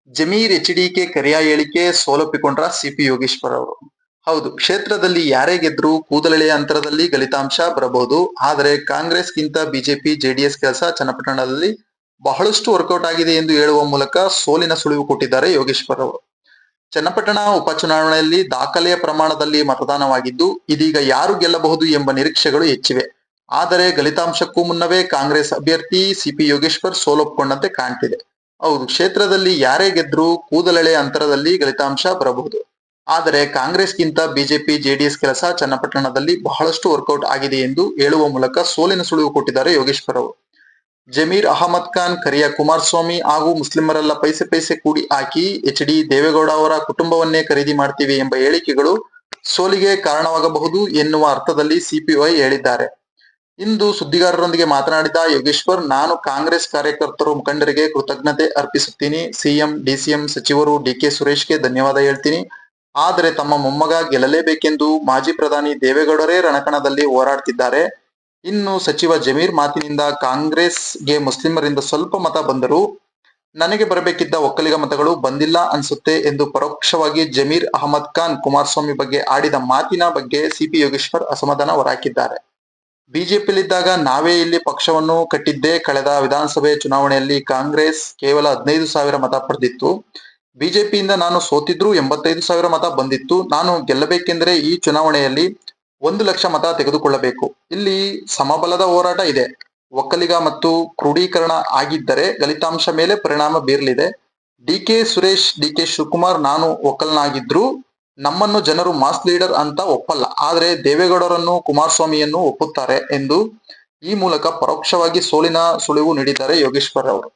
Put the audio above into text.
Zameer HDK ಕರಿಯ ಹೇಳಿಕೆ ಸೋಲೊಪ್ಪಿಕೊಂಡ್ರ CP Yogeshwar ಅವರು. ಹೌದು, ಕ್ಷೇತ್ರದಲ್ಲಿ ಯಾರೇ ಗೆದ್ರೂ ಕೂದಲೆಳೆಯ ಅಂತರದಲ್ಲಿ ಫಲಿತಾಂಶ ಬರಬಹುದು. ಆದರೆ ಕಾಂಗ್ರೆಸ್ಗಿಂತ ಬಿಜೆಪಿ ಜೆಡಿಎಸ್ ಕೆಲಸ ಚನ್ನಪಟ್ಟಣದಲ್ಲಿ ಬಹಳಷ್ಟು ವರ್ಕೌಟ್ ಆಗಿದೆ ಎಂದು ಹೇಳುವ ಮೂಲಕ ಸೋಲಿನ ಸುಳಿವು ಕೊಟ್ಟಿದ್ದಾರೆ ಯೋಗೇಶ್ವರ್ ಅವರು. ಚನ್ನಪಟ್ಟಣ ಉಪಚುನಾವಣೆಯಲ್ಲಿ ದಾಖಲೆಯ ಪ್ರಮಾಣದಲ್ಲಿ ಮತದಾನವಾಗಿದ್ದು, ಇದೀಗ ಯಾರು ಗೆಲ್ಲಬಹುದು ಎಂಬ ನಿರೀಕ್ಷೆಗಳು ಹೆಚ್ಚಿವೆ. ಆದರೆ ಫಲಿತಾಂಶಕ್ಕೂ ಮುನ್ನವೇ ಕಾಂಗ್ರೆಸ್ ಅಭ್ಯರ್ಥಿ ಸಿಪಿ ಯೋಗೇಶ್ವರ್ ಸೋಲೊಪ್ಪಿಕೊಂಡಂತೆ ಕಾಣ್ತಿದೆ. ಹೌದು, ಕ್ಷೇತ್ರದಲ್ಲಿ ಯಾರೇ ಗೆದ್ರೂ ಕೂದಲೆಳೆ ಅಂತರದಲ್ಲಿ ಫಲಿತಾಂಶ ಬರಬಹುದು. ಆದರೆ ಕಾಂಗ್ರೆಸ್ಗಿಂತ ಬಿಜೆಪಿ ಜೆಡಿಎಸ್ ಕೆಲಸ ಚನ್ನಪಟ್ಟಣದಲ್ಲಿ ಬಹಳಷ್ಟು ವರ್ಕೌಟ್ ಆಗಿದೆ ಎಂದು ಹೇಳುವ ಮೂಲಕ ಸೋಲಿನ ಸುಳಿವು ಕೊಟ್ಟಿದ್ದಾರೆ ಯೋಗೇಶ್ವರ್ ಅವರು. ಜಮೀರ್ ಅಹಮದ್ ಖಾನ್ ಕರಿಯ ಕುಮಾರಸ್ವಾಮಿ ಹಾಗೂ ಮುಸ್ಲಿಮರೆಲ್ಲ ಪೈಸೆ ಪೈಸೆ ಕೂಡಿ ಹಾಕಿ ಎಚ್.ಡಿ. ದೇವೇಗೌಡ ಅವರ ಕುಟುಂಬವನ್ನೇ ಖರೀದಿ ಮಾಡ್ತೀವಿ ಎಂಬ ಹೇಳಿಕೆಗಳು ಸೋಲಿಗೆ ಕಾರಣವಾಗಬಹುದು ಎನ್ನುವ ಅರ್ಥದಲ್ಲಿ ಸಿಪಿಐ ಹೇಳಿದ್ದಾರೆ. ಇಂದು ಸುದ್ದಿಗಾರರೊಂದಿಗೆ ಮಾತನಾಡಿದ ಯೋಗೇಶ್ವರ್, ನಾನು ಕಾಂಗ್ರೆಸ್ ಕಾರ್ಯಕರ್ತರು ಮುಖಂಡರಿಗೆ ಕೃತಜ್ಞತೆ ಅರ್ಪಿಸುತ್ತೀನಿ. ಸಿಎಂ, ಡಿಸಿಎಂ ಸಚಿವರು ಡಿಕೆ ಸುರೇಶ್ಗೆ ಧನ್ಯವಾದ ಹೇಳ್ತೀನಿ. ಆದರೆ ತಮ್ಮ ಮೊಮ್ಮಗ ಗೆಲ್ಲಲೇಬೇಕೆಂದು ಮಾಜಿ ಪ್ರಧಾನಿ ದೇವೇಗೌಡರೇ ರಣಕಣದಲ್ಲಿ ಹೋರಾಡ್ತಿದ್ದಾರೆ. ಇನ್ನು ಸಚಿವ ಜಮೀರ್ ಮಾತಿನಿಂದ ಕಾಂಗ್ರೆಸ್ಗೆ ಮುಸ್ಲಿಮರಿಂದ ಸ್ವಲ್ಪ ಮತ ಬಂದರೂ ನನಗೆ ಬರಬೇಕಿದ್ದ ಒಕ್ಕಲಿಗ ಮತಗಳು ಬಂದಿಲ್ಲ ಅನ್ಸುತ್ತೆ ಎಂದು ಪರೋಕ್ಷವಾಗಿ ಜಮೀರ್ ಅಹಮದ್ ಖಾನ್ ಕುಮಾರಸ್ವಾಮಿ ಬಗ್ಗೆ ಆಡಿದ ಮಾತಿನ ಬಗ್ಗೆ ಸಿಪಿ ಯೋಗೇಶ್ವರ್ ಅಸಮಾಧಾನ ಹೊರಹಾಕಿದ್ದಾರೆ. ಬಿಜೆಪಿಯಲ್ಲಿದ್ದಾಗ ನಾವೇ ಇಲ್ಲಿ ಪಕ್ಷವನ್ನು ಕಟ್ಟಿದ್ದೆ. ಕಳೆದ ವಿಧಾನಸಭೆ ಚುನಾವಣೆಯಲ್ಲಿ ಕಾಂಗ್ರೆಸ್ ಕೇವಲ 15,000 ಮತ ಪಡೆದಿತ್ತು. ಬಿಜೆಪಿಯಿಂದ ನಾನು ಸೋತಿದ್ರೂ 85,000 ಮತ ಬಂದಿತ್ತು. ನಾನು ಗೆಲ್ಲಬೇಕೆಂದರೆ ಈ ಚುನಾವಣೆಯಲ್ಲಿ 1,00,000 ಮತ ತೆಗೆದುಕೊಳ್ಳಬೇಕು. ಇಲ್ಲಿ ಸಮಬಲದ ಹೋರಾಟ ಇದೆ. ಒಕ್ಕಲಿಗ ಮತ್ತು ಕ್ರೋಢೀಕರಣ ಆಗಿದ್ದರೆ ಫಲಿತಾಂಶ ಮೇಲೆ ಪರಿಣಾಮ ಬೀರಲಿದೆ. ಡಿಕೆ ಸುರೇಶ್, ಡಿಕೆ ಶಿವಕುಮಾರ್, ನಾನು ಒಕ್ಕಲನಾಗಿದ್ರು ನಮ್ಮನ್ನು ಜನರು ಮಾಸ್ ಲೀಡರ್ ಅಂತ ಒಪ್ಪಲ್ಲ. ಆದರೆ ದೇವೇಗೌಡರನ್ನು, ಕುಮಾರಸ್ವಾಮಿಯನ್ನು ಒಪ್ಪುತ್ತಾರೆ ಎಂದು ಈ ಮೂಲಕ ಪರೋಕ್ಷವಾಗಿ ಸೋಲಿನ ಸುಳಿವು ನೀಡಿದ್ದಾರೆ ಯೋಗೇಶ್ವರ್ ಅವರು.